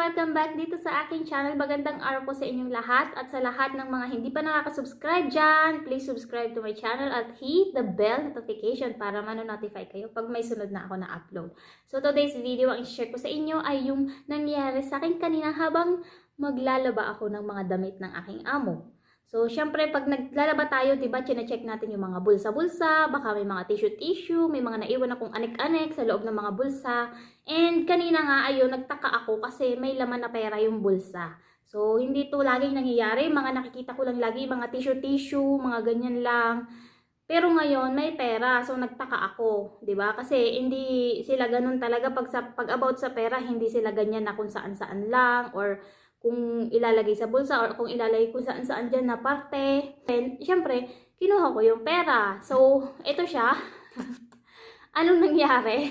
Welcome back dito sa aking channel. Magandang araw po sa inyong lahat at sa lahat ng mga hindi pa nakaka-subscribe dyan, please subscribe to my channel at hit the bell notification para mano-notify kayo pag may sunod na ako na upload. So today's video, ang i-share ko sa inyo ay yung nangyari sa akin kanina habang maglalaba ako ng mga damit ng aking amo. So, syempre, pag naglalaba tayo, diba, chine-check natin yung mga bulsa-bulsa, baka may mga tissue-tissue, may mga naiwan akong anek-anek sa loob ng mga bulsa. And kanina nga, ayun, nagtaka ako kasi may laman na pera yung bulsa. So, hindi to laging nangyayari. Mga nakikita ko lang lagi, mga tissue-tissue, mga ganyan lang. Pero ngayon, may pera. So, nagtaka ako, diba? Kasi hindi sila ganun talaga. Pag about sa pera, hindi sila ganyan na kung saan-saan lang or kung ilalagay sa bulsa or kung ilalagay kung saan-saan dyan na parte. And, syempre, kinuha ko yung pera. So, ito siya. Anong nangyari?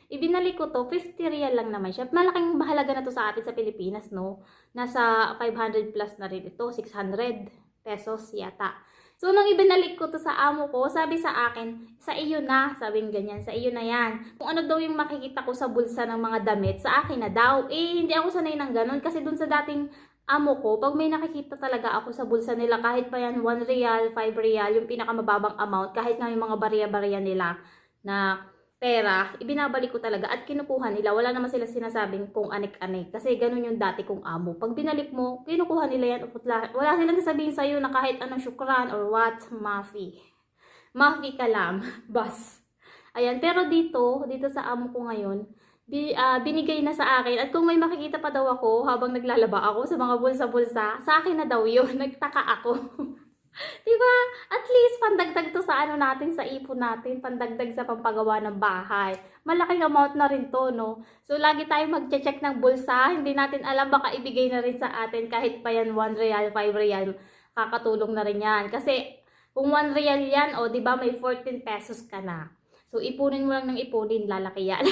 Ibinalik ko to, 50 real lang naman siya. Malaking mahalaga na to sa atin sa Pilipinas, no? Nasa 500 plus na rin ito, 600 pesos yata. So, nung ibinalik ko to sa amo ko, sabi sa akin, sa iyo na, sabing ganyan, sa iyo na yan. Kung ano daw yung makikita ko sa bulsa ng mga damit, sa akin na daw. Eh, hindi ako sanay ng ganun kasi dun sa dating amo ko, pag may nakikita talaga ako sa bulsa nila, kahit pa yan 1 real, 5 real, yung pinakamababang amount, kahit nga yung mga barya-barya nila na pera, ibinabalik ko talaga at kinukuha nila. Wala naman sila sinasabing kung anik-anik. Kasi ganun yung dati kong amo. Pag binalik mo, kinukuha nila yan. Wala silang sasabihin sa'yo na kahit anong syukran or what, mafi. Mafi ka lang. Bas. Ayan. Pero dito sa amo ko ngayon, binigay na sa akin. At kung may makikita pa daw ako habang naglalaba ako sa mga bulsa-bulsa, sa akin na daw yun. Nagtaka ako. Diba? At least, pandagdag to sa ano natin, sa ipon natin, pandagdag sa pampagawa ng bahay. Malaking amount na rin to, no? So, lagi tayong mag-check ng bulsa, hindi natin alam, baka ibigay na rin sa atin, kahit pa yan 1 real, 5 real, kakatulong na rin yan. Kasi, kung 1 real yan, o, diba, may 14 pesos ka na. So, ipunin mo lang ng ipunin, lalaki yan.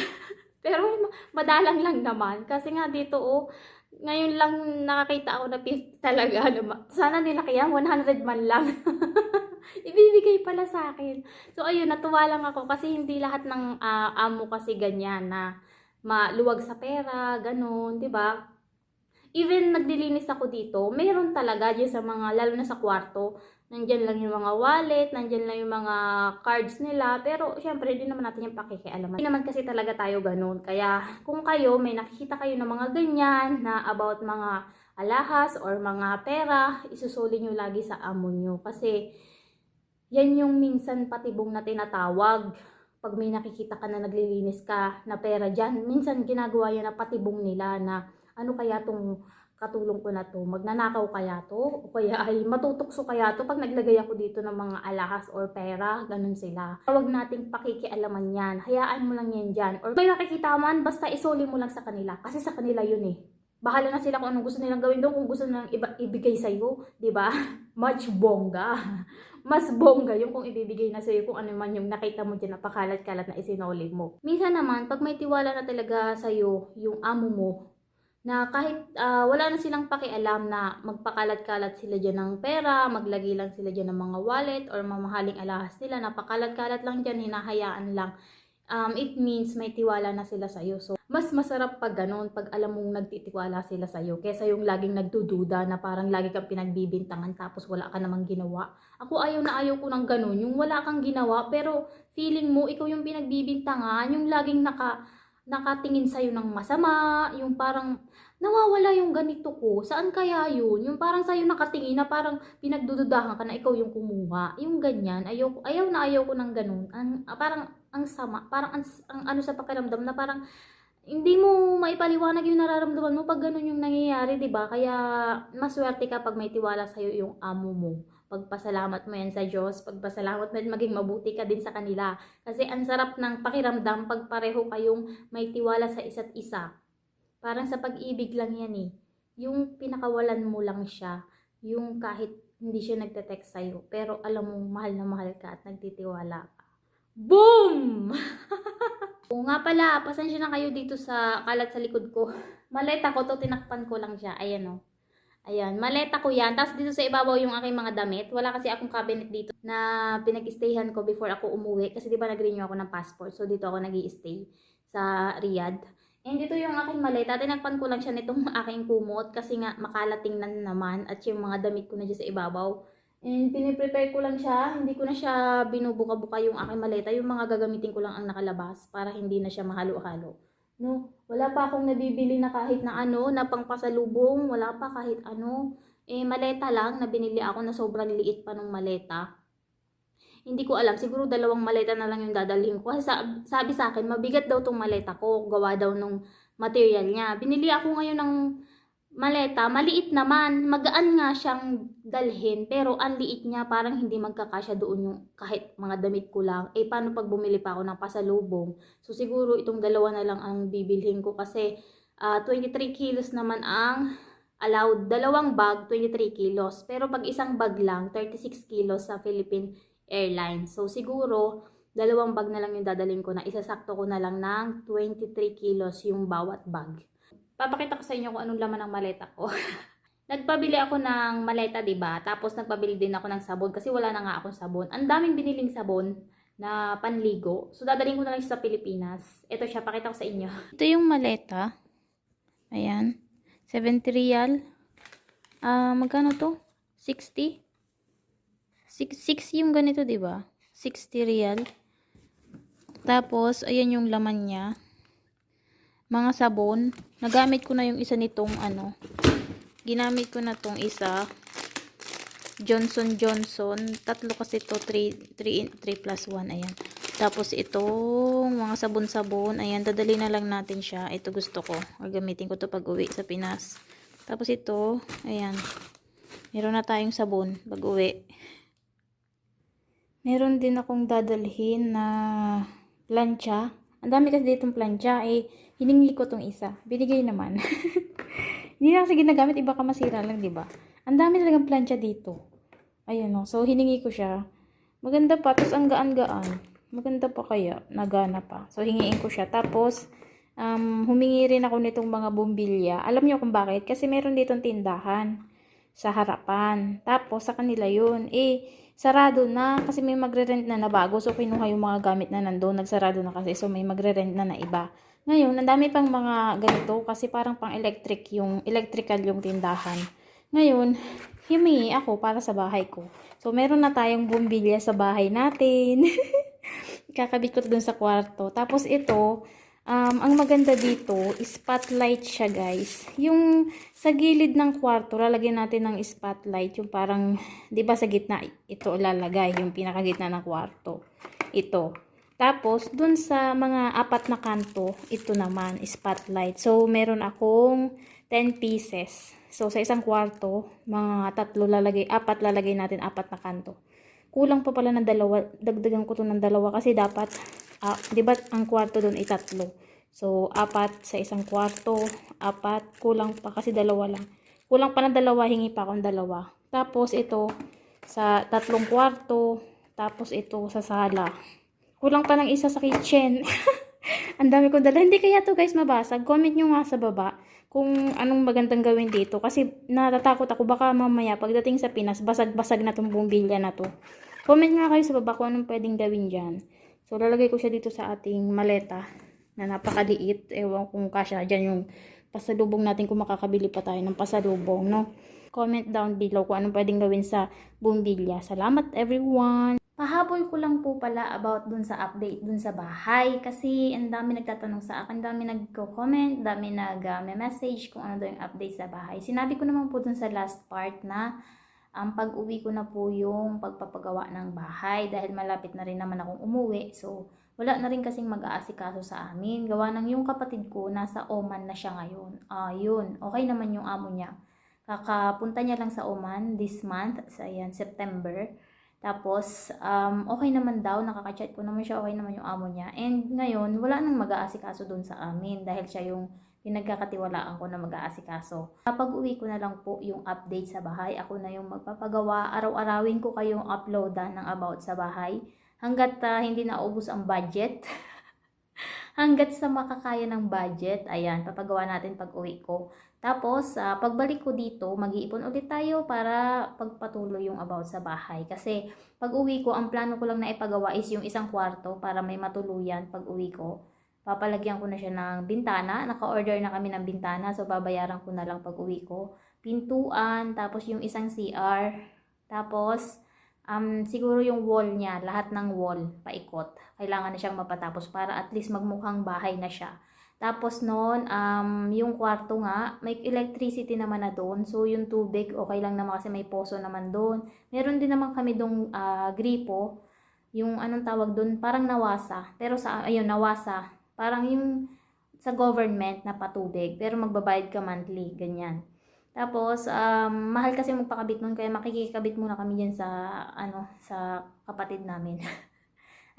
Pero, madalang lang naman. Kasi nga dito, oh, ngayon lang nakakita ako na 50 talaga. Sana nilaki yan, 100 man lang. Ibibigay pala sa akin. So, ayun, natuwa lang ako kasi hindi lahat ng amo kasi ganyan na maluwag sa pera, ganun, di ba? Even naglilinis ako dito, meron talaga dyan sa mga, lalo na sa kwarto, nandyan lang yung mga wallet, nandyan lang yung mga cards nila, pero syempre, hindi naman natin yung pakikialaman. Hindi naman kasi talaga tayo ganun. Kaya, kung kayo, may nakikita kayo ng mga ganyan na about mga alahas or mga pera, isusuli nyo lagi sa amo nyo. Kasi, yan yung minsan patibong na tinatawag. Pag may nakikita ka na naglilinis ka na pera dyan, minsan ginagawa yan na patibong nila na ano kaya tong katulong ko na to, magnanakaw kaya to, o kaya ay matutukso kaya to pag naglagay ako dito ng mga alahas or pera, ganun sila. Huwag nating pakikialaman yan, hayaan mo lang yan dyan. Or may nakikita man, basta isuli mo lang sa kanila, kasi sa kanila yun eh. Bahala na sila kung anong gusto nilang gawin doon, kung gusto nilang ibigay sa'yo, di ba? Much bongga. Mas bongga yung kung ibibigay na sa'yo kung ano man yung nakita mo dyan na pakalat-kalat na isinuli mo. Minsan naman, pag may tiwala na talaga sa'yo yung amo mo, na kahit wala na silang pakialam na magpakalat-kalat sila dyan ng pera, maglagay lang sila dyan ng mga wallet or mamahaling alahas nila, napakalat-kalat lang dyan, hinahayaan lang. It means may tiwala na sila sa'yo. So, mas masarap pag ganun, pag alam mong nagtitiwala sila sa'yo, kesa yung laging nagdududa na parang lagi kang pinagbibintangan tapos wala ka namang ginawa. Ako ayaw na ayaw ko ng ganun, yung wala kang ginawa pero feeling mo ikaw yung pinagbibintangan, yung laging nakatingin sa'yo ng masama, yung parang nawawala yung ganito ko, saan kaya yun? Yung parang sa'yo nakatingin na parang pinagdududahan ka na ikaw yung kumuha. Yung ganyan, ayaw na ayaw ko ng ganun. Parang ang sama, parang ang ano sa pakiramdam na parang hindi mo maipaliwanag yung nararamdaman mo pag ganun yung nangyayari, diba? Kaya maswerte ka pag may tiwala sa'yo yung amo mo. Pagpasalamat mo yan sa Diyos, pagpasalamat mo yan, maging mabuti ka din sa kanila. Kasi ang sarap ng pakiramdam pag pareho kayong may tiwala sa isa't isa. Parang sa pag-ibig lang yan eh. Yung pinakawalan mo lang siya, yung kahit hindi siya nagte-text sa'yo, pero alam mong mahal na mahal ka at nagtitiwala ka. Boom! Oo nga pala, pasensya na kayo dito sa kalat sa likod ko. Maleta ko to, tinakpan ko lang siya. Ayan o. Ayan, maleta ko yan. Tapos dito sa ibabaw yung aking mga damit. Wala kasi akong cabinet dito na pinag-stayhan ko before ako umuwi. Kasi di ba nag-renew ako ng passport. So dito ako nag-i-stay sa Riyadh. And dito yung aking maleta, tinakpan ko lang siya nitong aking kumot kasi nga makalating na naman at yung mga damit ko na dyan sa ibabaw. And piniprepare ko lang siya, hindi ko na siya binubuka-buka yung aking maleta, yung mga gagamitin ko lang ang nakalabas para hindi na siya mahalo-halo. No, wala pa akong nabibili na kahit na ano, na pangpasalubong, wala pa kahit ano. Maleta lang na binili ako na sobrang liit pa ng maleta. Hindi ko alam, siguro 2 maleta na lang yung dadalhin ko. Kasi sabi sa akin, mabigat daw tong maleta ko, gawa daw nung material niya. Binili ako ngayon ng maleta, maliit naman, magaan nga siyang dalhin, pero ang liit niya, parang hindi magkakasya doon yung kahit mga damit ko lang. Paano pag bumili pa ako ng pasalubong? So siguro itong 2 na lang ang bibilhin ko kasi 23 kilos naman ang allowed. 2 bag, 23 kilos. Pero pag isang bag lang, 36 kilos sa Philippine Airlines. So siguro 2 bag na lang yung dadalhin ko na isasakto ko na lang ng 23 kilos yung bawat bag. Papakita ko sa inyo kung anong laman ng maleta ko. Nagpabili ako ng maleta, 'di ba? Tapos nagpabili din ako ng sabon kasi wala na nga akong sabon. Ang daming biniling sabon na panligo. So dadalhin ko na lang siya sa Pilipinas. Ito siya, pakita ko sa inyo. Ito yung maleta. Ayan. 70 real. Magkano to? 60? 6 yung ganito, 'di ba? 60 real. Tapos ayan yung laman niya. Mga sabon. Nagamit ko na yung isa nitong ano. Ginamit ko na tong isa. Johnson Johnson. 3 kasi to, 3 plus 1. Ayan. Tapos itong mga sabon-sabon. Ayan, dadali na lang natin siya. Ito gusto ko. Gagamitin ko to pag uwi sa Pinas. Tapos ito, ayan. Meron na tayong sabon pag uwi. Meron din akong dadalhin na plancha. Ang dami kasi ditong plancha. Hiningi ko tong isa. Binigay naman. Hindi na kasi ginagamit. Iba ka masira lang, diba? Ang dami talagang plancha dito. Ayan o. So, hiningi ko siya. Maganda pa. Tapos, ang gaan-gaan. Maganda pa kaya. Nagana pa. So, hingiin ko siya. Tapos, humingi rin ako nitong mga bumbilya. Alam niyo kung bakit? Kasi meron ditong tindahan sa harapan. Tapos, sa kanila yun. Sarado na kasi may magre-rent na bago. So, kinuha yung mga gamit na nandoon. Nagsarado na kasi. So, may magre-rent na iba. Ngayon, ang dami pang mga ganito kasi parang pang electrical yung tindahan. Ngayon, humingi ako para sa bahay ko. So, meron na tayong bumbilya sa bahay natin. Kakabit ko dun sa kwarto. Tapos ito, ang maganda dito, spotlight siya guys. Yung sa gilid ng kwarto, lalagyan natin ng spotlight. Yung parang, di ba sa gitna, ito lalagay. Yung pinakagitna ng kwarto. Ito. Tapos, dun sa mga 4 na kanto, ito naman, spotlight. So, meron akong 10 pieces. So, sa isang kwarto, mga 4 lalagay, 4 lalagay natin, 4 na kanto. Kulang pa pala ng 2, dagdagan ko to ng 2 kasi dapat, di ba ang kwarto doon ay 3. So, 4 sa isang kwarto, 4, kulang pa kasi 2 lang. Kulang pa ng 2, hingi pa akong 2. Tapos ito, sa 3 kwarto, tapos ito sa sala. Kulang pa ng isa sa kitchen. Ang dami kong dala. Hindi kaya to guys mabasag? Comment nyo nga sa baba kung anong magandang gawin dito. Kasi natatakot ako baka mamaya pagdating sa Pinas, basag-basag na tong bumbilya na to. Comment nga kayo sa baba kung anong pwedeng gawin dyan. So, lalagay ko siya dito sa ating maleta na napakaliit. Ewan kung kasya dyan yung pasalubong natin kung makakabili pa tayo ng pasalubong, no? Comment down below kung anong pwedeng gawin sa bumbilya. Salamat everyone! Pahabol ko lang po pala about dun sa update dun sa bahay kasi ang dami nagtatanong sa akin, dami nagko-comment, dami nag-message kung ano daw yung update sa bahay. Sinabi ko naman po dun sa last part na pag-uwi ko na po yung pagpapagawa ng bahay dahil malapit na rin naman akong umuwi. So, wala na rin kasing mag-aasikaso sa amin. Gawa ng yung kapatid ko, nasa Oman na siya ngayon. Yun, okay naman yung amo niya. Kakapunta niya lang sa Oman this month, sa September. Tapos, okay naman daw, nakaka-chat ko naman siya, okay naman yung amo niya. And ngayon, wala nang mag-aasikaso dun sa amin dahil siya yung pinagkakatiwalaan ko na mag-aasikaso. Kapag uwi ko na lang po yung update sa bahay, ako na yung magpapagawa. Araw-arawin ko kayong uploadan ng about sa bahay. Hanggat hindi naubos ang budget. Hanggat sa makakaya ng budget, ayan, papagawa natin pag uwi ko. Tapos, pagbalik ko dito, mag-iipon ulit tayo para pagpatuloy yung about sa bahay. Kasi, pag uwi ko, ang plano ko lang na ipagawa is yung isang kwarto para may matuluyan pag uwi ko. papalagyan ko na siya ng bintana. Naka-order na kami ng bintana, so babayaran ko na lang pag uwi ko. Pintuan, tapos yung isang CR, tapos siguro yung wall niya, lahat ng wall, paikot. Kailangan na siyang mapatapos para at least magmukhang bahay na siya. Tapos noon, yung kwarto nga, may electricity naman na doon. So yung tubig, okay lang naman kasi may poso naman doon. Meron din naman kami doong gripo. Yung anong tawag doon, parang nawasa. Pero ayun, nawasa. Parang yung sa government na patubig. Pero magbabayad ka monthly, ganyan. Tapos, mahal kasi magpakabit nun, kaya makikikabit muna kami dyan sa kapatid namin.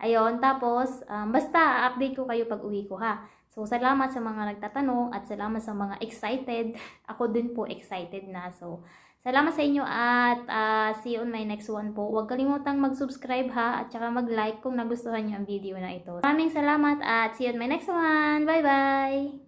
Ayun, tapos, basta, update ko kayo pag uwi ko ha. So, salamat sa mga nagtatanong at salamat sa mga excited. Ako din po excited na. So, salamat sa inyo at see you on my next one po. Huwag kalimutang mag-subscribe ha at saka mag-like kung nagustuhan nyo ang video na ito. Maraming salamat at see you on my next one. Bye-bye!